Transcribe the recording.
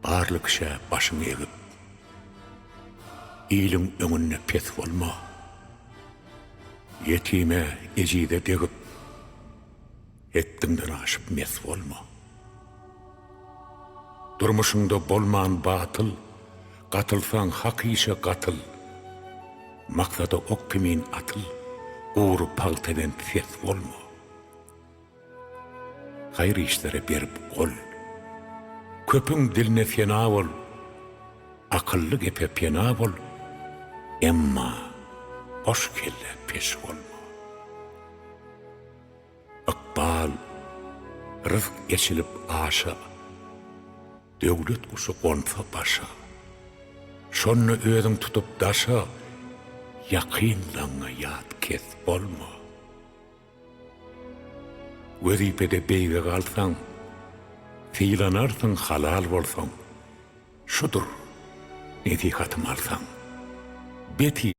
barlyk şä başyňy egip, iliň öňünde pes bolma. Yetime ejide degip, etdiňden aşyp mes bolma. Durmuşyňda bolman batyl, gatylsaň hak işe gatyl. Maksada ok pimin atyl, uğru palteden ses bolma. Hayır işlere berip ol. Köpüň diline fena bol. Akıllı gepe pena bol. Emma boş kelle peş olma. Akbal rızk geçilip aşa. Döwlet kuşu gonsa başa. Şonnu özüň tutup daşa. Yakynlaňa ýat kes bolma. Wezipede beýge galsaň, fiýlanarsyň halal bolsaň, şudur nesihatym alsaň, beti